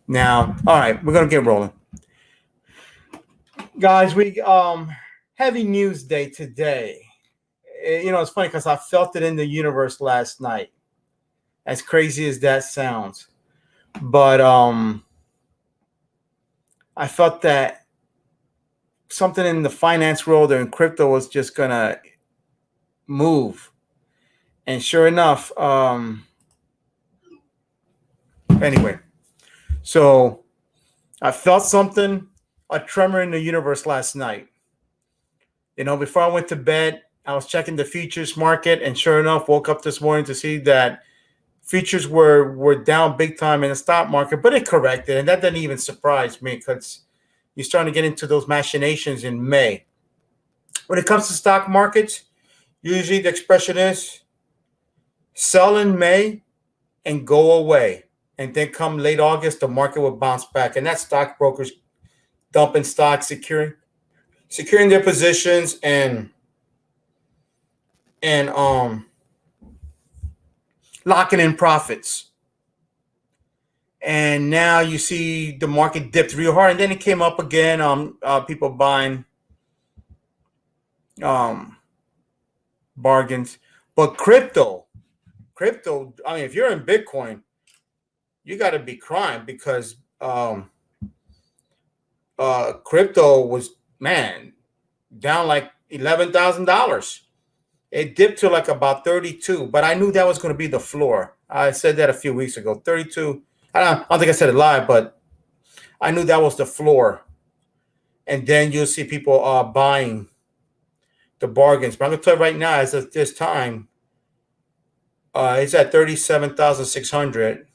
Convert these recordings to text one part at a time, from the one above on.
Now, all right, we're gonna get rolling, guys. We heavy news day today. It's funny because I felt it in the universe last night. As crazy as that sounds, but I felt that something in the finance world or in crypto was just gonna move, and sure enough, anyway, so I felt something, a tremor in the universe last night. Before I went to bed, I was checking the futures market, and sure enough, woke up this morning to see that futures were down big time in the stock market, but it corrected, and that didn't even surprise me because you're starting to get into those machinations in May. When it comes to stock markets, usually the expression is sell in May and go away, and then come late August, the market will bounce back, and that's stockbrokers dumping stocks, securing their positions, and locking in profits. And now you see the market dipped real hard, and then it came up again. People buying bargains, but crypto. I mean, if you're in Bitcoin, you got to be crying because crypto was down like $11,000. It dipped to like about 32, but I knew that was going to be the floor. I said that a few weeks ago. 32. I don't think I said it live, but I knew that was the floor. And then you'll see people buying the bargains. But I'm going to tell you right now, as of this time, it's at 37,600,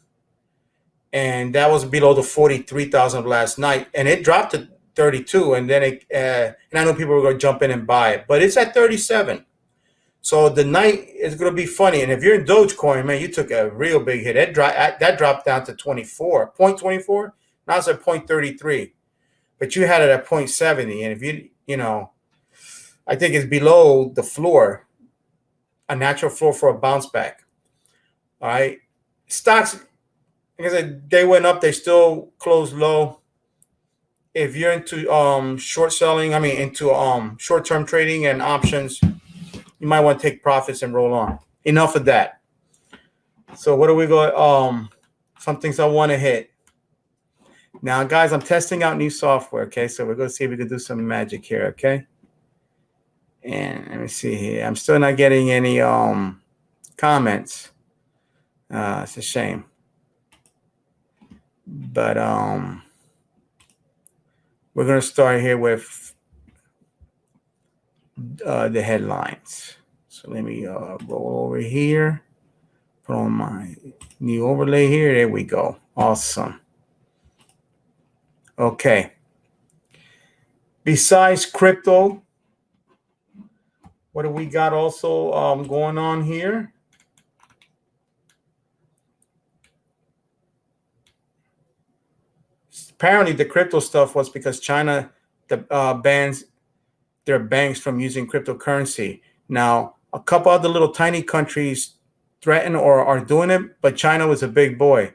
and that was below the 43,000 of last night, and it dropped to 32, and then and I know people were going to jump in and buy it, but it's at 37. So the night is going to be funny, and if you're in Dogecoin, man, you took a real big hit. That dropped down to 0.24. Now it's at 0.33, but you had it at 0.70, and if I think it's below the floor, a natural floor for a bounce back. All right, stocks, like I said, they went up. They still closed low. If you're into short selling, into short-term trading and options, you might want to take profits and roll on. Enough of that. So what do we go? Some things I want to hit. Now, guys, I'm testing out new software. Okay, so we're going to see if we can do some magic here. Okay, and let me see here. I'm still not getting any comments. It's a shame. But we're going to start here with the headlines. So let me roll over here, put on my new overlay here. There we go. Awesome. Okay. Besides crypto, what do we got also going on here? Apparently, the crypto stuff was because China bans their banks from using cryptocurrency. Now, a couple of the little tiny countries threaten or are doing it, but China was a big boy.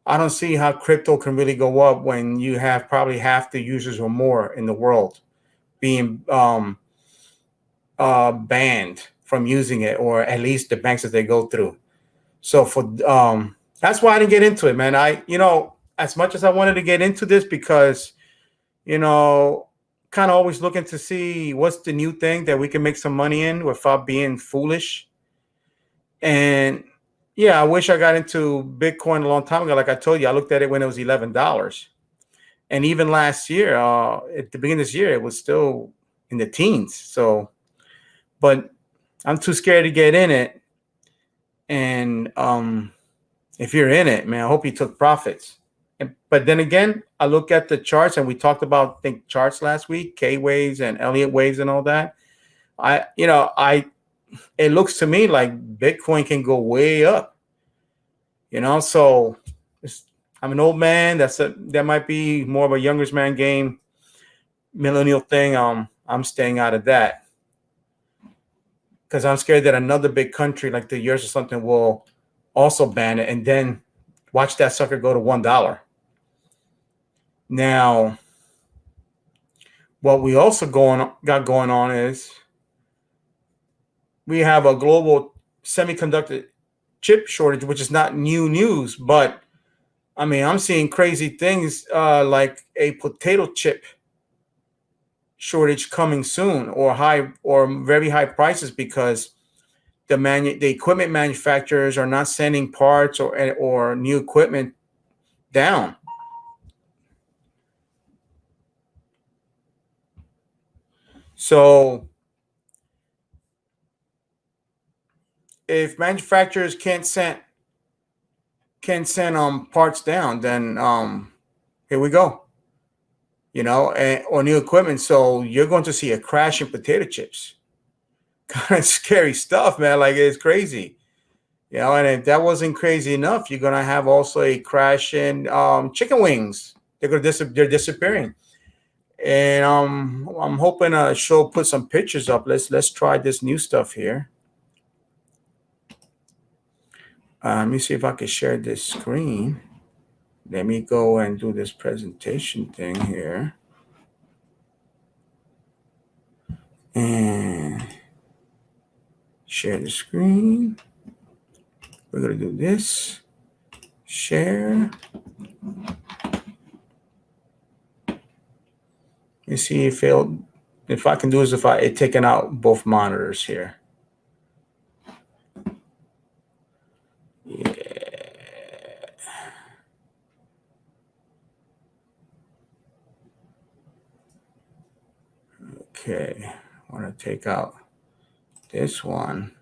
I don't see how crypto can really go up when you have probably half the users or more in the world being banned from using it, or at least the banks that they go through. So that's why I didn't get into it, man. As much as I wanted to get into this because, kind of always looking to see what's the new thing that we can make some money in without being foolish. And yeah, I wish I got into Bitcoin a long time ago. Like I told you, I looked at it when it was $11. And even last year, at the beginning of this year, it was still in the teens. So, but I'm too scared to get in it. And if you're in it, man, I hope you took profits. But then again, I look at the charts, and we talked about, I think, charts last week, K waves and Elliott waves and all that. It looks to me like Bitcoin can go way up. So I'm an old man. That might be more of a younger's man game, millennial thing. I'm staying out of that because I'm scared that another big country like the US or something will also ban it, and then watch that sucker go to $1. Now, what we also got going on is we have a global semiconductor chip shortage, which is not new news, but I mean, I'm seeing crazy things like a potato chip shortage coming soon, or very high prices because the equipment manufacturers are not sending parts or new equipment down. So if manufacturers can't send parts down, then here we go. Or new equipment. So you're going to see a crash in potato chips. Kind of scary stuff, man. Like, it's crazy. And if that wasn't crazy enough, you're gonna have also a crash in chicken wings. They're disappearing. And I'm hoping she'll put some pictures up. Let's try this new stuff here. Let me see if I can share this screen. Let me go and do this presentation thing here. And share the screen. We're going to do this. Share. Let me see if I can do this if I taken out both monitors here. Yeah. Okay. I want to take out this one.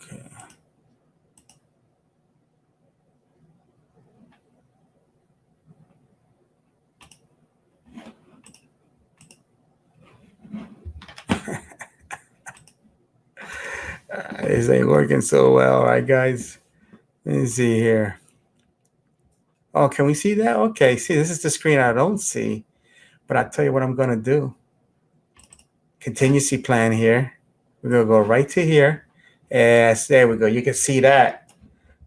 Okay. This ain't working so well. All right, guys. Let me see here. Oh, can we see that? Okay. See, this is the screen I don't see. But I'll tell you what I'm going to do. Contingency plan here. We're going to go right to here. Yes, there we go. You can see that.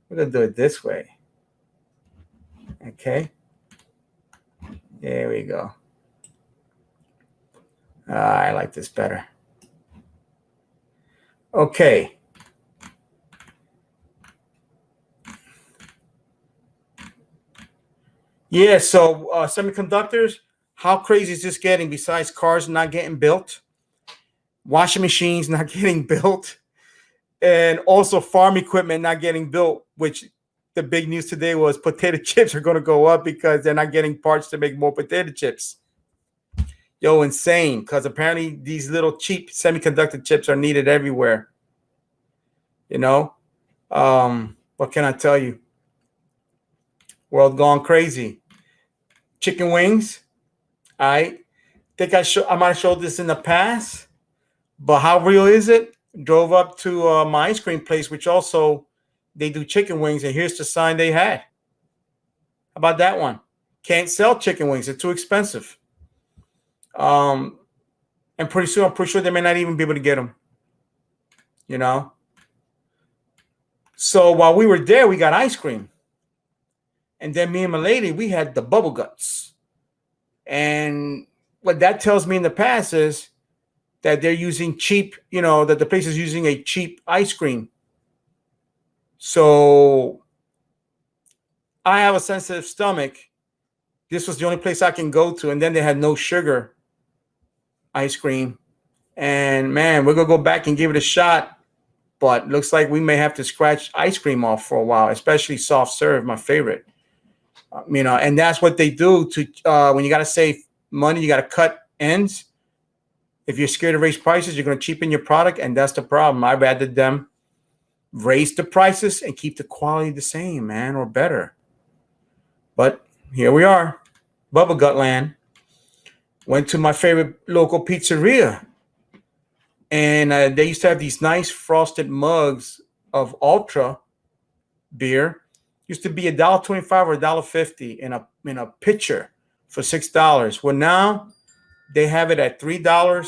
We're going to do it this way. Okay. There we go. I like this better. Okay. Yeah, so semiconductors, how crazy is this getting besides cars not getting built? Washing machines not getting built, and also farm equipment not getting built, which the big news today was potato chips are going to go up because they're not getting parts to make more potato chips. Yo, insane, because apparently these little cheap semiconductor chips are needed everywhere. What can I tell you? World gone crazy. Chicken wings. I think I might have showed this in the past, but how real is it? Drove up to my ice cream place, which also they do chicken wings, and here's the sign they had. How about that one? Can't sell chicken wings; they're too expensive. And I'm pretty sure they may not even be able to get them. So while we were there, we got ice cream, and then me and my lady, we had the bubble guts. And what that tells me in the past is that they're using cheap, that the place is using a cheap ice cream. So I have a sensitive stomach. This was the only place I can go to. And then they had no sugar ice cream. And man, we're going to go back and give it a shot. But looks like we may have to scratch ice cream off for a while, especially soft serve, my favorite. And that's what they do to when you got to save money, you got to cut ends. If you're scared to raise prices, you're going to cheapen your product, and that's the problem. I'd rather them raise the prices and keep the quality the same, man, or better. But here we are, Bubba Gut Land. Went to my favorite local pizzeria, and they used to have these nice frosted mugs of Ultra beer. Used to be $1.25 or $1.50 in a pitcher for $6. Well, now they have it at $3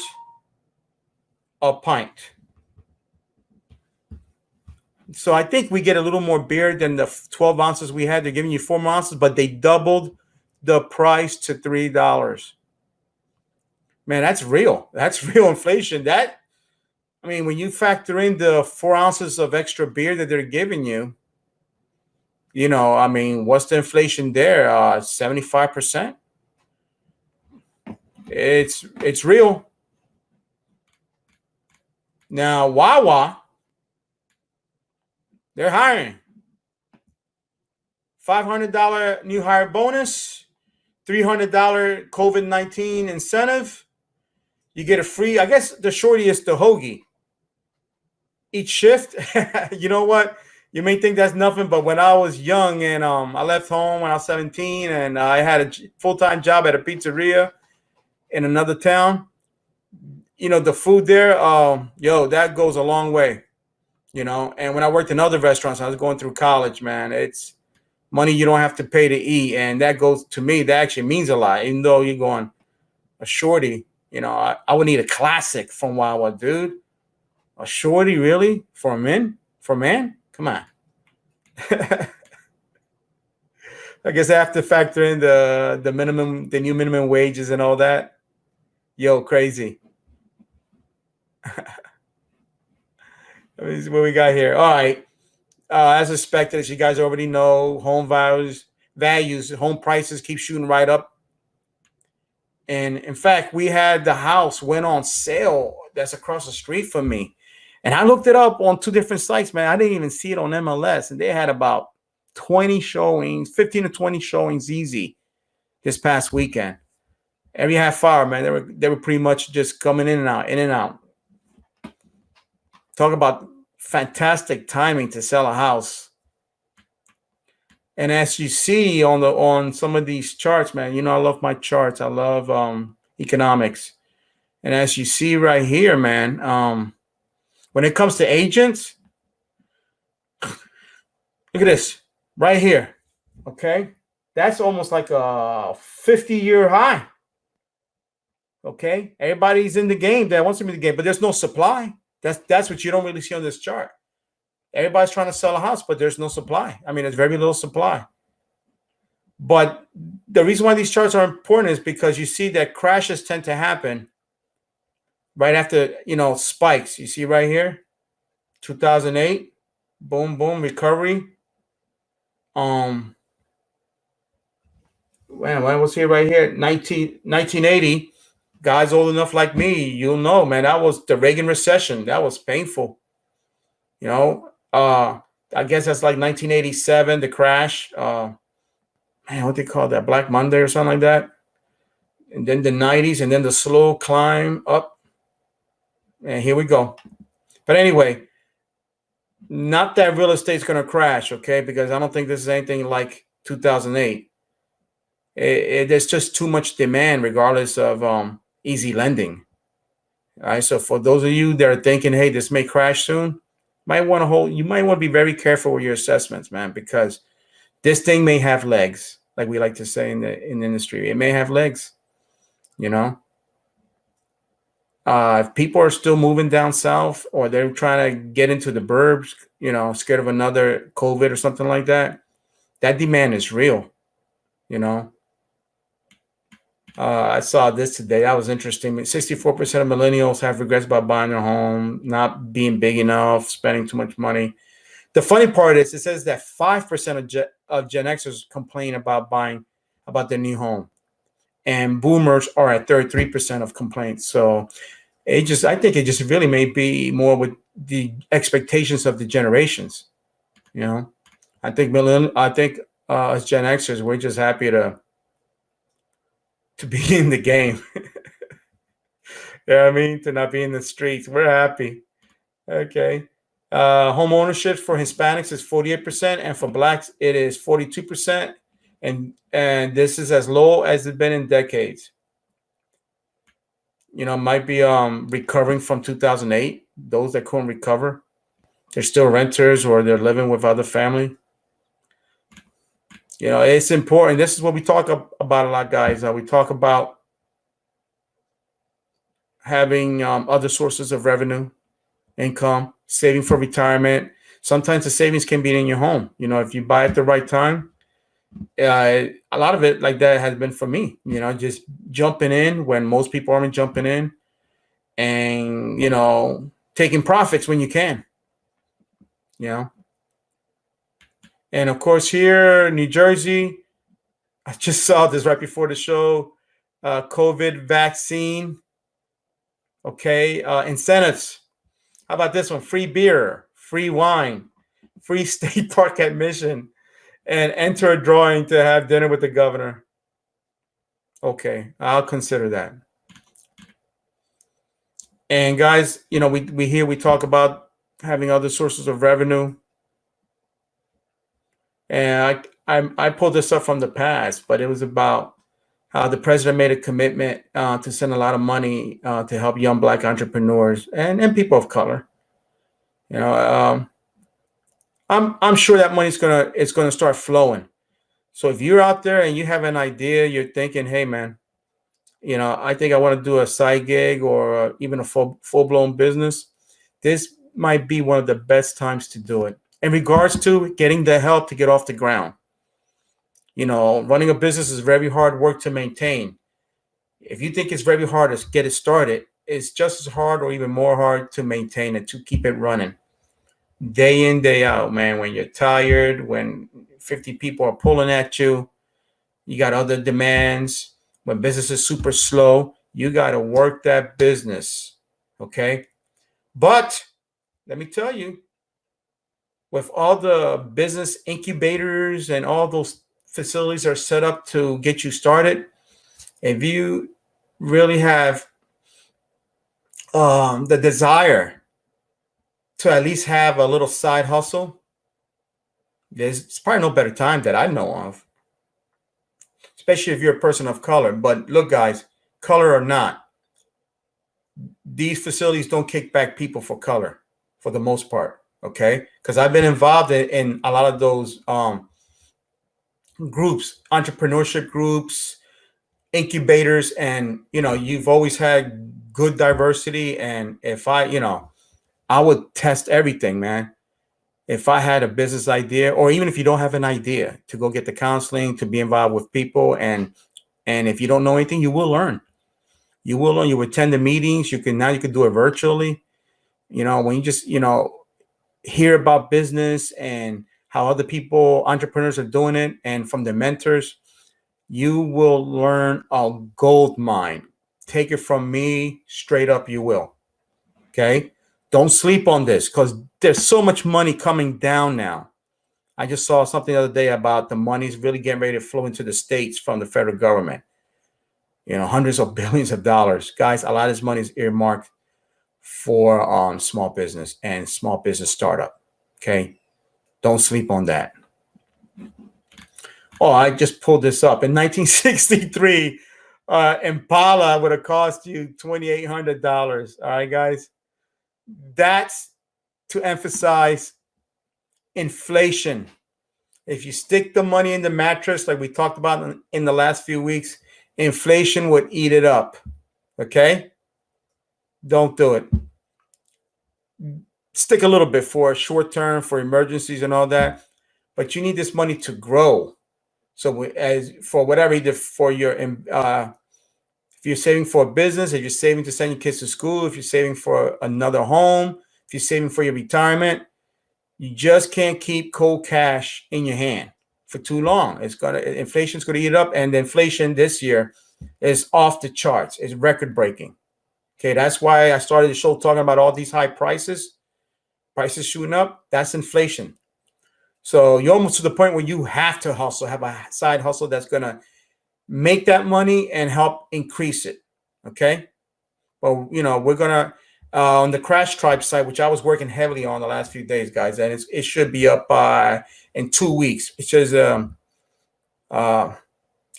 a pint. So I think we get a little more beer than the 12 ounces we had. They're giving you 4 ounces, but they doubled the price to $3. Man, that's real. That's real inflation. I mean, when you factor in the 4 ounces of extra beer that they're giving you, I mean, what's the inflation there? 75%. It's real. Now, Wawa, they're hiring. $500 new hire bonus, $300 COVID-19 incentive. You get a free, I guess the shorty is the hoagie. Each shift. You know what? You may think that's nothing, but when I was young and I left home when I was 17 and I had a full-time job at a pizzeria in another town, the food there, that goes a long way, And when I worked in other restaurants, I was going through college, man. It's money you don't have to pay to eat. And that goes, to me, that actually means a lot. Even though you're going a shorty, I would need a classic from Wawa, dude. A shorty, really? For a man? Come on. I guess I have to factor in the new minimum wages and all that. Yo, crazy. Let me see what we got here. All right. As expected, as you guys already know, home home prices keep shooting right up. And in fact, we had the house went on sale that's across the street from me. And I looked it up on 2 different sites, man. I didn't even see it on MLS. And they had about 20 showings, 15 to 20 showings easy this past weekend. Every half hour, man, they were pretty much just coming in and out, in and out. Talk about fantastic timing to sell a house. And as you see on some of these charts, man, I love my charts. I love economics. And as you see right here, man, when it comes to agents, look at this right here. Okay. That's almost like a 50-year high. Okay. Everybody's in the game that wants to be in the game, but there's no supply. That's what you don't really see on this chart. Everybody's trying to sell a house, but there's no supply. I mean, there's very little supply. But the reason why these charts are important is because you see that crashes tend to happen right after, spikes. You see right here, 2008, boom, boom, recovery. Man, what's here right here? 1980. Guys old enough like me, you'll know, man, that was the Reagan recession. That was painful. I guess that's like 1987, the crash. Man, what they call that? Black Monday or something like that. And then the 90s, and then the slow climb up. And here we go. But anyway, not that real estate's going to crash, okay? Because I don't think this is anything like 2008. There's just too much demand, regardless of easy lending. All right. So for those of you that are thinking, hey, this may crash soon, you might want to be very careful with your assessments, man, because this thing may have legs, like we like to say in the industry. It may have legs, If people are still moving down south, or they're trying to get into the burbs, scared of another COVID or something like that, that demand is real, I saw this today. That was interesting. 64% of millennials have regrets about buying their home, not being big enough, spending too much money. The funny part is it says that 5% of Gen Xers complain about their new home. And boomers are at 33% of complaints. So I think it just really may be more with the expectations of the generations. I think as Gen Xers, we're just happy to be in the game. I mean, to not be in the streets. We're happy. Okay. Home ownership for Hispanics is 48%, and for Blacks it is 42%, and this is as low as it's been in decades. Might be recovering from 2008. Those that couldn't recover, they're still renters or they're living with other family. It's important. This is what we talk about a lot, guys. We talk about having other sources of revenue, income, saving for retirement, Sometimes the savings can be in your home. If you buy at the right time. A lot of it like that has been for me. Just jumping in when most people aren't jumping in, and taking profits when you can. And of course, here in New Jersey, I just saw this right before the show. COVID vaccine. Okay, incentives. How about this one? Free beer, free wine, free state park admission, and enter a drawing to have dinner with the governor. Okay, I'll consider that. And guys, we talk about having other sources of revenue. And I pulled this up from the past, but it was about how the president made a commitment to send a lot of money to help young Black entrepreneurs and people of color. I'm sure that money's gonna start flowing. So if you're out there and you have an idea, you're thinking, hey man, I think I want to do a side gig or even a full blown business. This might be one of the best times to do it. In regards to getting the help to get off the ground. Running a business is very hard work to maintain. If you think it's very hard to get it started, it's just as hard or even more hard to maintain it, to keep it running. Day in, day out, man. When you're tired, when 50 people are pulling at you, you got other demands. When business is super slow, you got to work that business. Okay. But let me tell you, with all the business incubators and all those facilities are set up to get you started, if you really have the desire to at least have a little side hustle, there's probably no better time that I know of, especially if you're a person of color. But look, guys, color or not, these facilities don't kick back people for color for the most part. Okay, because I've been involved in a lot of those groups, entrepreneurship groups, incubators, and you've always had good diversity. And if I would test everything, man. If I had a business idea, or even if you don't have an idea, to go get the counseling, to be involved with people, and if you don't know anything, you will learn. You will learn. You attend the meetings. You can do it virtually. When you just hear about business and how other people, entrepreneurs, are doing it, and from the mentors, you will learn a gold mine. Take it from me, straight up, you will. Okay? Don't sleep on this, because there's so much money coming down now. I just saw something the other day about the money's really getting ready to flow into the states from the federal government. Hundreds of billions of dollars. Guys, a lot of this money is earmarked for small business and small business startup. Okay? Don't sleep on that. Oh, I just pulled this up. In 1963, Impala would have cost you $2,800. All right, guys. That's to emphasize inflation. If you stick the money in the mattress, like we talked about in the last few weeks, inflation would eat it up. Okay? Don't do it. Stick a little bit for short term, for emergencies and all that, but you need this money to grow. So as for whatever, either for your if you're saving for a business, if you're saving to send your kids to school, if you're saving for another home, if you're saving for your retirement, you just can't keep cold cash in your hand for too long. Inflation's gonna eat it up, and the inflation this year is off the charts. It's record breaking. Okay, that's why I started the show talking about all these high prices shooting up. That's inflation. So you're almost to the point where you have to hustle, have a side hustle that's gonna make that money and help increase it. Okay. Well, we're gonna on the Crash Tribe site, which I was working heavily on the last few days, guys, and it should be up in 2 weeks. It's just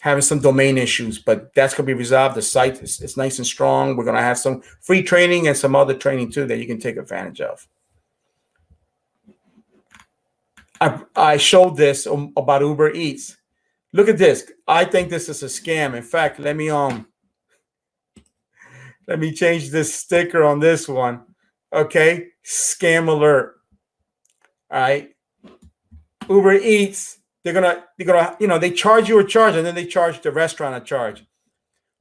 having some domain issues, but that's gonna be resolved. The site is nice and strong. We're gonna have some free training and some other training too that you can take advantage of. I showed this about Uber Eats. Look at this. I think this is a scam. In fact, let me change this sticker on this one. Okay, scam alert. All right. Uber Eats, they're gonna, they charge you a charge, and then they charge the restaurant a charge.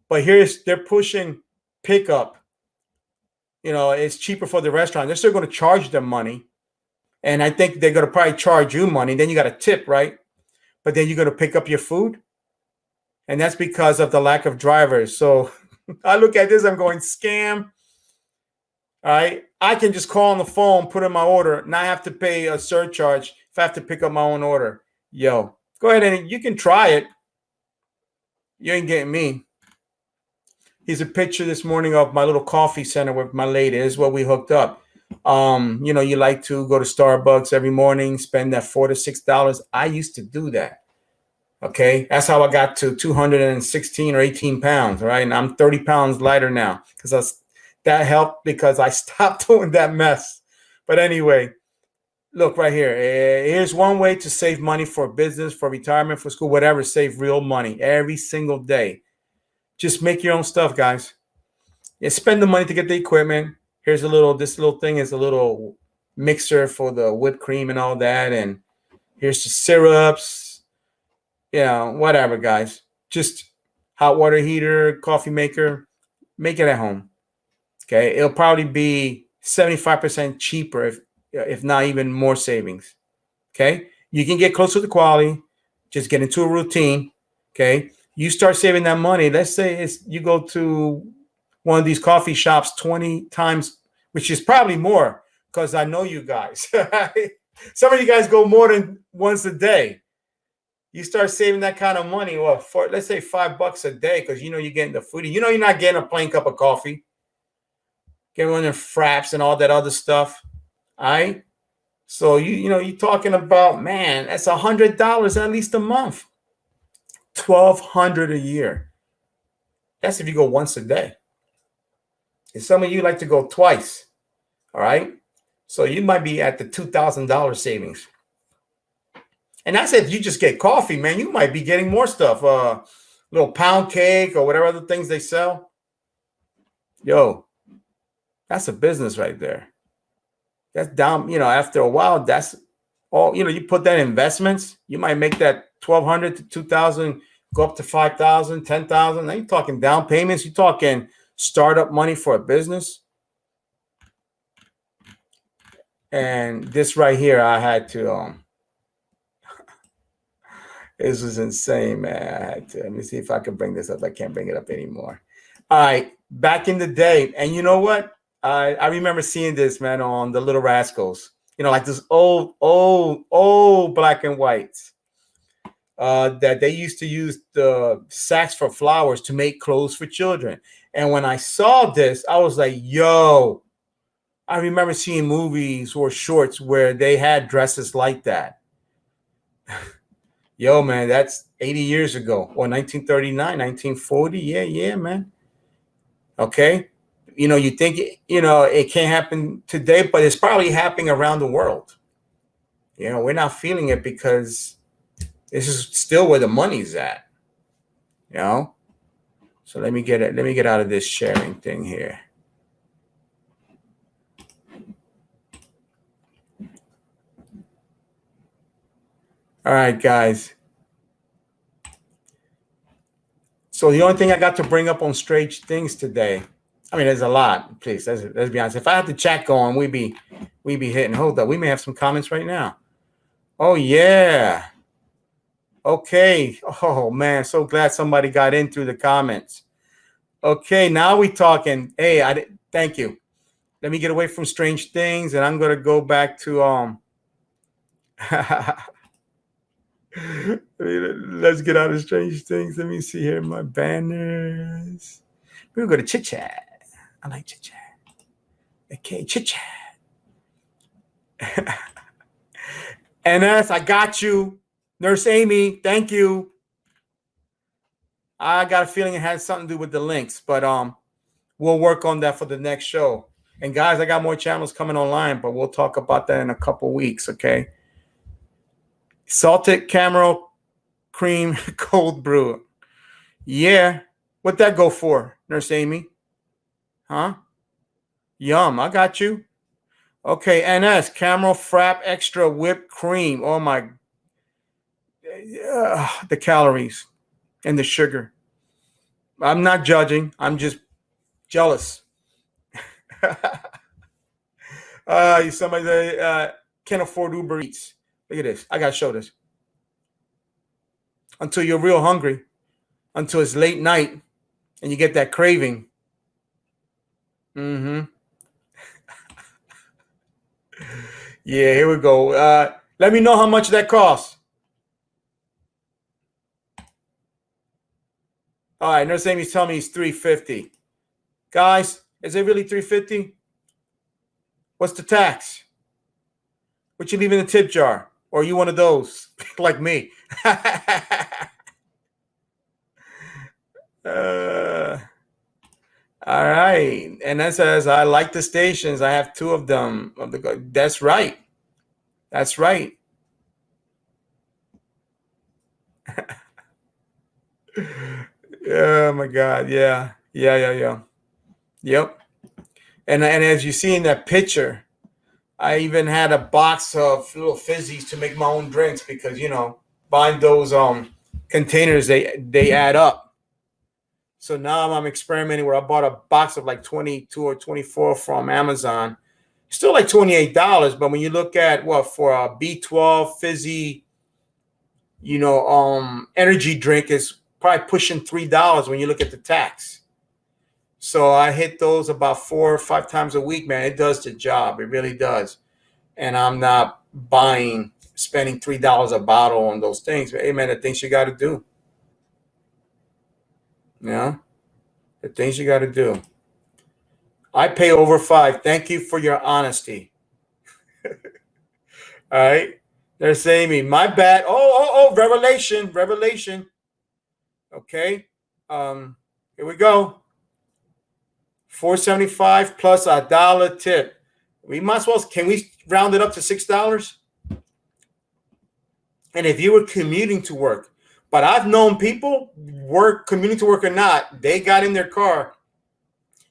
But they're pushing pickup. It's cheaper for the restaurant. They're still going to charge them money. And I think they're going to probably charge you money. Then you got a tip, right? But then you're going to pick up your food. And that's because of the lack of drivers. So I look at this, I'm going, scam. All right. I can just call on the phone, put in my order, not have to pay a surcharge if I have to pick up my own order. Yo, go ahead and you can try it. You ain't getting me. Here's a picture this morning of my little coffee center with my lady. This is what we hooked up. You like to go to Starbucks every morning, spend that $4 to $6. I used to do that. Okay. That's how I got to 216 or 18 pounds. Right. And I'm 30 pounds lighter now because that helped because I stopped doing that mess. But anyway, look right here. Here's one way to save money for business, for retirement, for school, whatever. Save real money every single day. Just make your own stuff, guys. Spend the money to get the equipment. Here's this little thing is a little mixer for the whipped cream and all that. And here's the syrups. Whatever, guys. Just hot water heater, coffee maker. Make it at home. Okay. It'll probably be 75% cheaper, if not even more savings. Okay. You can get close to the quality. Just get into a routine. Okay. You start saving that money. Let's say you go to one of these coffee shops 20 times, which is probably more because I know you guys. Some of you guys go more than once a day. You start saving that kind of money, for let's say $5 a day, because you're getting the food. You're not getting a plain cup of coffee. Getting one of the fraps and all that other stuff. All right. So you're talking about, man, that's $100 at least a month. $1,200 a year. That's if you go once a day. And some of you like to go twice. All right. So you might be at the $2,000 savings. And that's if you just get coffee, man. You might be getting more stuff. Little pound cake or whatever other things they sell. Yo, that's a business right there. That's down, after a while, that's all, you put that in investments, you might make that 1,200 to 2,000 go up to 5,000, 10,000. Now you're talking down payments. You're talking startup money for a business. And this right here, I had to, this was insane, man. I had to, let me see if I can bring this up. I can't bring it up anymore. All right. Back in the day. And you know what? I remember seeing this, man, on the Little Rascals, like this old black and whites, that they used to use the sacks for flowers to make clothes for children. And when I saw this, I was like, yo, I remember seeing movies or shorts where they had dresses like that. Yo, man, that's 80 years ago, or 1939, 1940. Yeah, man. Okay. You think, it can't happen today, but it's probably happening around the world. We're not feeling it because this is still where the money's at. So let me get out of this sharing thing here. All right, guys. So the only thing I got to bring up on Strange Things today, I mean, there's a lot. Please, let's be honest. If I had the chat going, we'd be hitting. Hold up, we may have some comments right now. Oh yeah. Okay. Oh man, so glad somebody got in through the comments. Okay, now we talking. Hey, thank you. Let me get away from Strange Things, and I'm gonna go back to let's get out of Strange Things. Let me see here my banners. We're gonna go to Chit Chat. I like Chit Chat. Okay, Chit Chat. NS, I got you. Nurse Amy, thank you. I got a feeling it has something to do with the links, but we'll work on that for the next show. And guys, I got more channels coming online, but we'll talk about that in a couple weeks, okay? Salted caramel cream cold brew. Yeah. What'd that go for, Nurse Amy? Huh? Yum. I got you. Okay, NS Caramel Frap Extra Whipped Cream. Oh my, the calories and the sugar. I'm not judging. I'm just jealous. Somebody that can't afford Uber Eats. Look at this. I gotta show this. Until you're real hungry, until it's late night, and you get that craving. Mm-hmm. Yeah, here we go. Let me know how much that costs. All right, Nurse Amy's telling me it's $3.50. Guys, is it really $3.50? What's the tax? What you leave in the tip jar? Or are you one of those like me? All right. And that says, I like the stations. I have two of them. That's right. That's right. Oh my God. Yeah. Yeah. Yep. And as you see in that picture, I even had a box of little fizzies to make my own drinks because buying those containers they add up. So now I'm experimenting where I bought a box of like 22 or 24 from Amazon. Still like $28, but when you look at what for a B12 fizzy, energy drink is probably pushing $3 when you look at the tax. So I hit those about 4 or 5 times a week, man. It does the job. It really does. And I'm not spending $3 a bottle on those things. But hey, man, the things you got to do. The things you got to do. I pay over 5. Thank you for your honesty. All right. They're saying me, my bad. Oh, revelation. Okay. Here we go. $4.75 plus $1 tip. We might as well. Can we round it up to $6? And if you were commuting to work, but I've known people commuting to work or not, they got in their car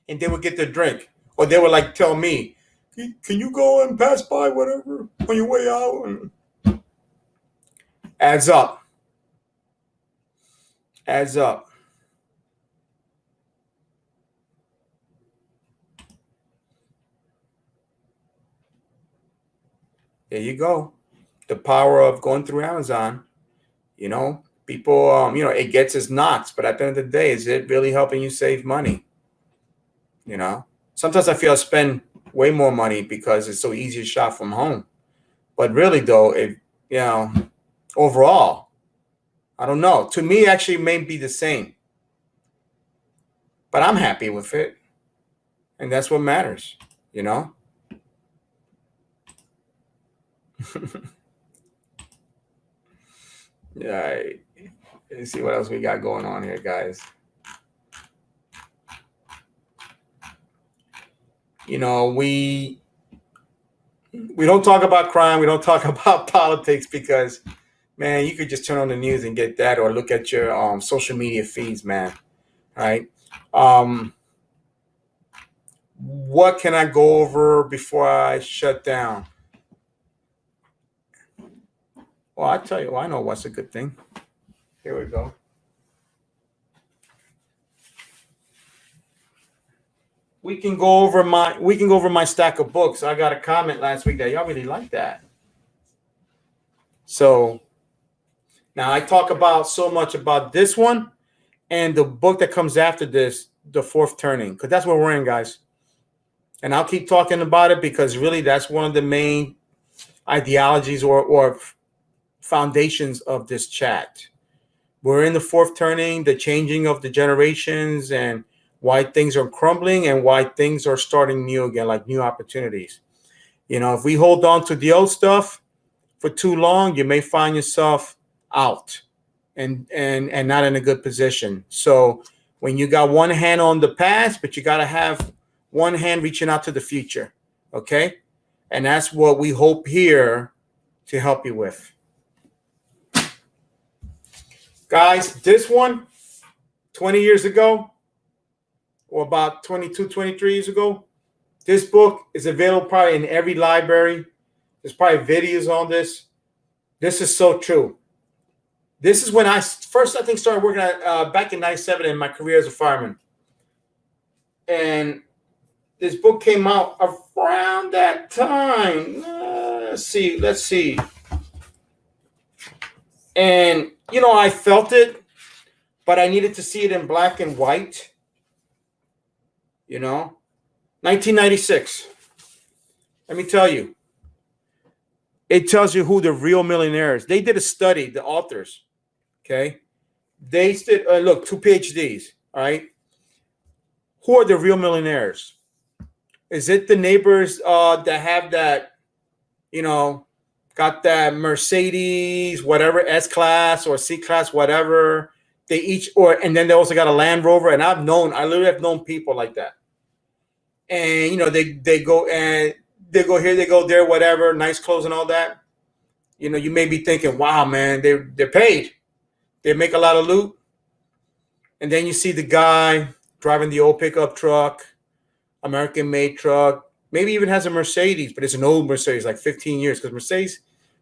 and they would get their drink, or they would like tell me, "Can you go and pass by whatever on your way out?" Adds up. Adds up. There you go. The power of going through Amazon. People, it gets its knocks, but at the end of the day, is it really helping you save money? Sometimes I feel I spend way more money because it's so easy to shop from home. But really, though, overall, I don't know. To me, actually, it may be the same. But I'm happy with it. And that's what matters, Yeah. Let's see what else we got going on here, guys. We don't talk about crime. We don't talk about politics because, man, you could just turn on the news and get that, or look at your social media feeds, man. All right. What can I go over before I shut down? Well, I tell you, I know what's a good thing. Here we go. We can go over my stack of books. I got a comment last week that y'all really like that. So now I talk about so much about this one and the book that comes after this, The Fourth Turning, because that's what we're in, guys. And I'll keep talking about it because really that's one of the main ideologies or foundations of this chat. We're in the fourth turning, the changing of the generations, and why things are crumbling and why things are starting new again, like new opportunities. If we hold on to the old stuff for too long, you may find yourself out and not in a good position. So when you got one hand on the past, but you got to have one hand reaching out to the future. Okay. And that's what we hope here to help you with. Guys, this one, 20 years ago, or about 22, 23 years ago, This book is available probably in every library. There's probably videos on this. This is so true. This is when I first, I think, started working at back in '97 in my career as a fireman. And this book came out around that time. Let's see. And, I felt it, but I needed to see it in black and white. 1996. Let me tell you. It tells you who the real millionaires. They did a study, the authors. Okay. They did, look, 2 PhDs. All right. Who are the real millionaires? Is it the neighbors that have that, got that Mercedes, whatever, S-Class or C-Class, whatever? They each, and then they also got a Land Rover. And I literally have known people like that. And, they go here, they go there, whatever, nice clothes and all that. You may be thinking, wow, man, they're paid. They make a lot of loot. And then you see the guy driving the old pickup truck, American-made truck, maybe even has a Mercedes, but it's an old Mercedes, like 15 years. Because Mercedes,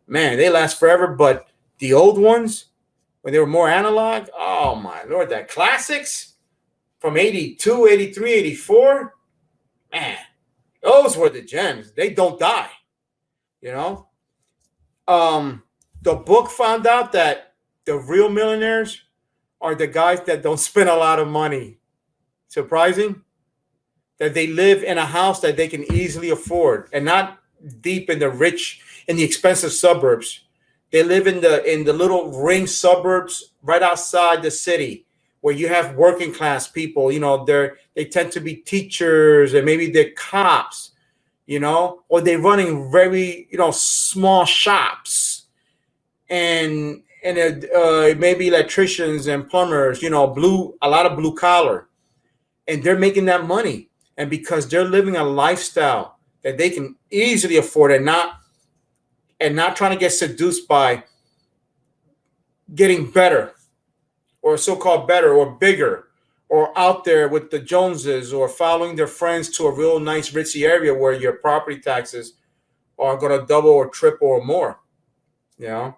man, they last forever. But the old ones, when they were more analog, oh, my Lord, that classics from 82, 83, 84, man, those were the gems. They don't die, The book found out that the real millionaires are the guys that don't spend a lot of money. Surprising? That they live in a house that they can easily afford and not deep in the expensive suburbs. They live in the little ring suburbs right outside the city where you have working class people. They tend to be teachers and maybe they're cops, or they're running very, small shops and maybe electricians and plumbers, a lot of blue collar, and they're making that money. And because they're living a lifestyle that they can easily afford and not trying to get seduced by getting better or so-called better or bigger or out there with the Joneses or following their friends to a real nice ritzy area where your property taxes are going to double or triple or more. I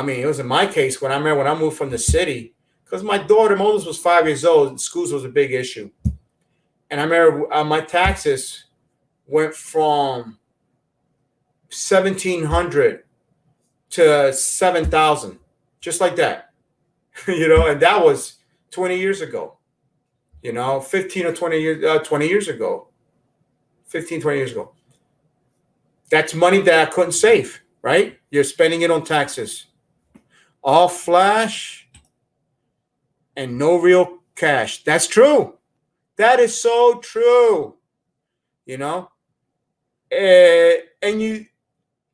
mean, it was in my case when I moved from the city, because my oldest was 5 years old, and schools was a big issue. And I remember my taxes went from $1,700 to $7,000, just like that. And that was 20 years ago. 15 or 20 years, 20 years ago. 15, 20 years ago. That's money that I couldn't save, right? You're spending it on taxes. All flash and no real cash. That's true. That is so true. And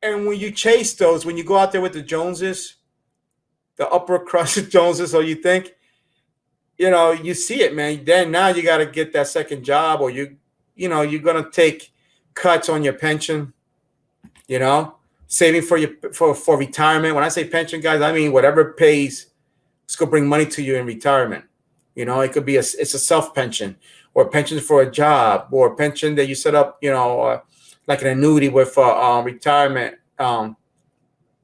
when you chase those, when you go out there with the Joneses, the upper crust Joneses, or you think, you see it, man. Then now you got to get that second job, or you're going to take cuts on your pension, saving for retirement. When I say pension, guys, I mean whatever pays, it's going to bring money to you in retirement. It could be it's a self pension or a pension for a job or a pension that you set up, like an annuity with retirement,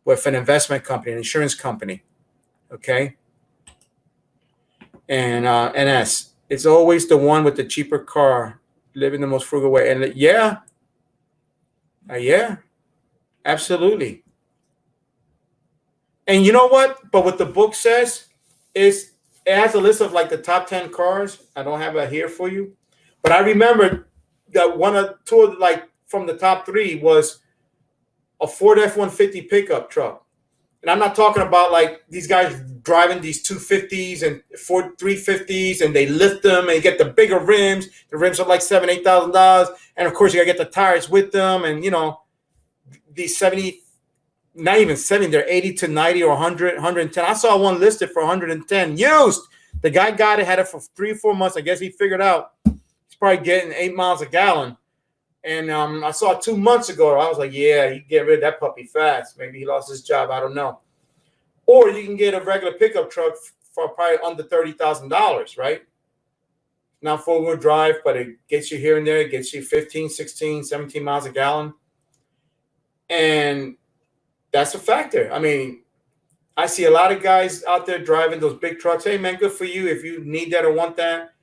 with an investment company, an insurance company. Okay. And NS, it's always the one with the cheaper car, living the most frugal way. And yeah, absolutely. And you know what? But what the book says is it has a list of like the top 10 cars. I don't have that here for you, but I remember that one or two, like from the top 3 was a Ford F-150 pickup truck. And I'm not talking about like these guys driving these 250s and Ford 350s and they lift them and you get the bigger rims. The rims are like $7,000, $8,000. And of course you gotta get the tires with them. And these 70, not even 70, they're 80 to 90 or 100, 110. I saw one listed for 110 used. The guy got it, had it for 3 or 4 months. I guess he figured out he's probably getting 8 miles a gallon. And I saw it 2 months ago. I was like, yeah, you get rid of that puppy fast. Maybe he lost his job. I don't know. Or you can get a regular pickup truck for probably under $30,000, right? not four-wheel drive, but it gets you here and there. It gets you 15, 16, 17 miles a gallon. And that's a factor. I mean, I see a lot of guys out there driving those big trucks. Hey, man, good for you if you need that or want that.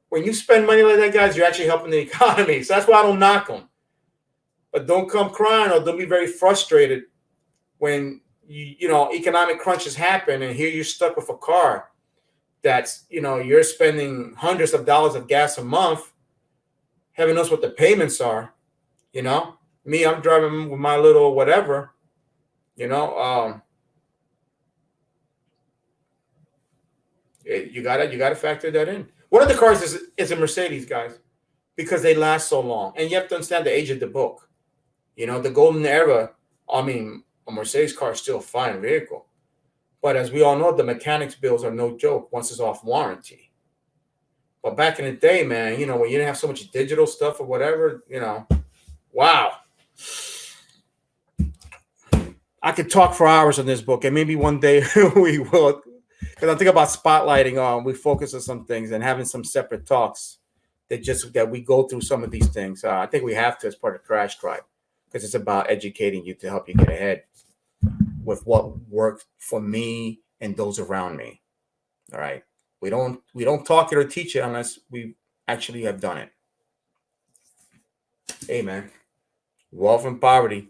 When you spend money like that, guys, you're actually helping the economy. So that's why I don't knock them. But don't come crying or don't be very frustrated when, economic crunches happen and here you're stuck with a car that's, you're spending hundreds of dollars of gas a month. Heaven knows what the payments are, Me, I'm driving with my little whatever, you gotta factor that in. One of the cars is a Mercedes, guys, because they last so long, and you have to understand the age of the book. The golden era. I mean, a Mercedes car is still a fine vehicle, but as we all know, the mechanics bills are no joke once it's off warranty. But back in the day, man, when you didn't have so much digital stuff or whatever, wow. I could talk for hours on this book, and maybe one day we will. Because I think about spotlighting on, we focus on some things and having some separate talks that we go through some of these things. I think we have to as part of Crash Tribe, because it's about educating you to help you get ahead with what worked for me and those around me. All right. We don't talk it or teach it unless we actually have done it. Hey, man, wealth and poverty,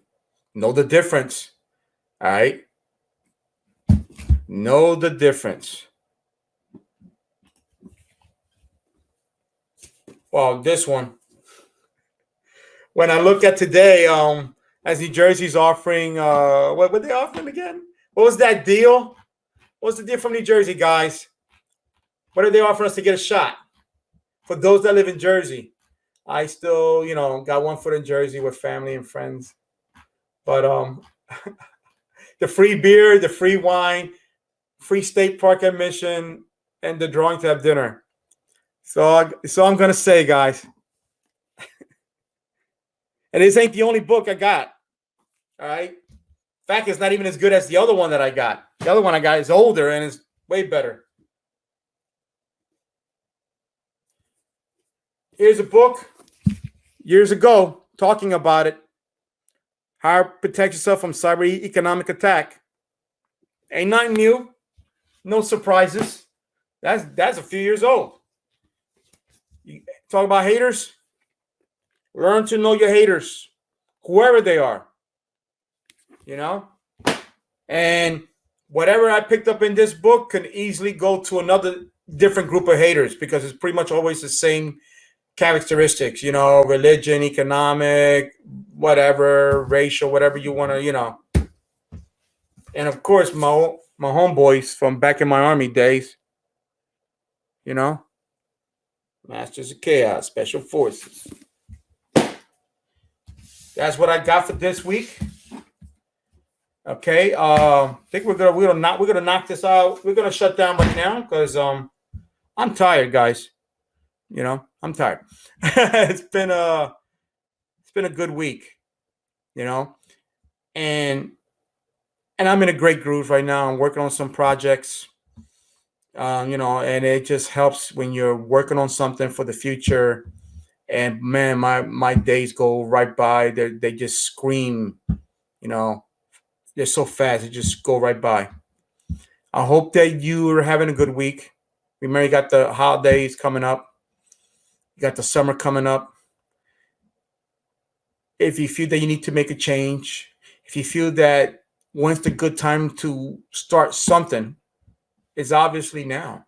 know the difference. All right. Know the difference. Well, this one, when I look at today, as New Jersey's offering, what were they offering again? What was that deal? What's the deal from New Jersey, guys? What are they offering us to get a shot? For those that live in Jersey, I still, got one foot in Jersey with family and friends. But the free beer, the free wine, free state park admission, and the drawing to have dinner. So I'm going to say, guys, and this ain't the only book I got. All right. In fact, it's not even as good as the other one that I got. The other one I got is older and is way better. Here's a book years ago talking about it. How to protect yourself from cyber economic attack. Ain't nothing new. No surprises. That's a few years old. You talk about haters. Learn to know your haters, whoever they are. And whatever I picked up in this book can easily go to another different group of haters, because it's pretty much always the same characteristics, religion, economic, whatever, racial, whatever you want to, And of course, my homeboys from back in my Army days, Masters of Chaos, Special Forces. That's what I got for this week. Okay, I think we're gonna knock this out. We're gonna shut down right now because I'm tired, guys. I'm tired. It's been a good week, and I'm in a great groove right now. I'm working on some projects, and it just helps when you're working on something for the future. And man, my days go right by. They just scream, they're so fast. They just go right by. I hope that you are having a good week. Remember, you got the holidays coming up. You got the summer coming up. If you feel that you need to make a change, if you feel that when's the good time to start something, it's obviously now.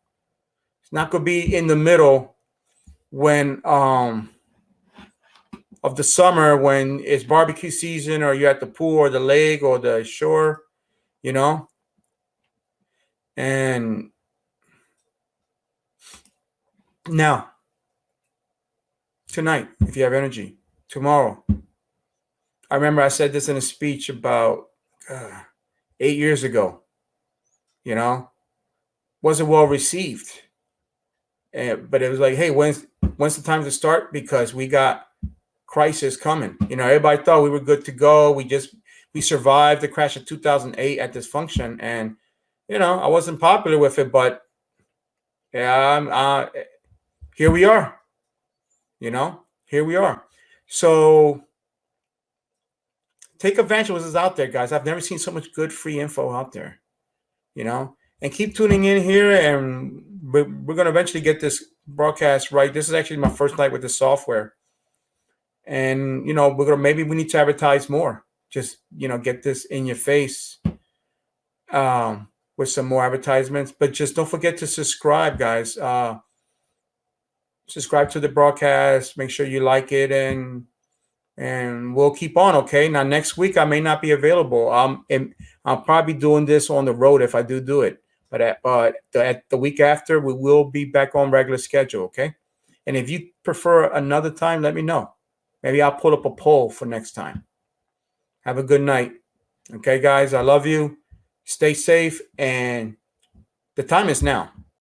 It's not going to be in the middle when of the summer, when it's barbecue season or you're at the pool or the lake or the shore, And now, tonight, if you have energy, tomorrow. I remember I said this in a speech about 8 years ago. Wasn't well received. But it was like, hey, when's the time to start? Because we got crisis coming. Everybody thought we were good to go. We survived the crash of 2008 at this function, and I wasn't popular with it, but yeah, here we are. Here we are. So take advantage of what's out there, guys. I've never seen so much good free info out there, and keep tuning in here. And we're going to eventually get this broadcast right. This is actually my first night with the software. And, maybe we need to advertise more. Just, get this in your face with some more advertisements. But just don't forget to subscribe, guys. Subscribe to the broadcast. Make sure you like it, and we'll keep on. Okay. Now, next week I may not be available. I'll probably be doing this on the road if I do it. But at the week after, we will be back on regular schedule. Okay. And if you prefer another time, let me know. Maybe I'll pull up a poll for next time. Have a good night. Okay, guys. I love you. Stay safe. And the time is now.